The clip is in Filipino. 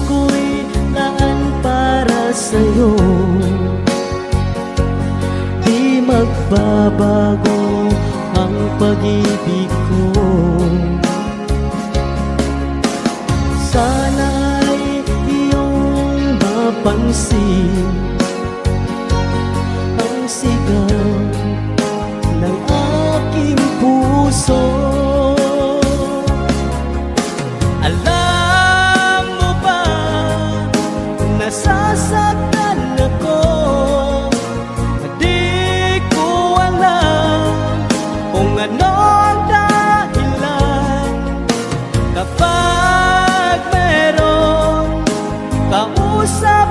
ko'y laan para sa'yo. Di magbabago ang pag-ibig ko. Sana'y iyong mapansin ang sigaw ng aking puso. Alam mo ba, nasasaktan ako. Di ko alam kung ano ang dahilan. Kapag merong kausap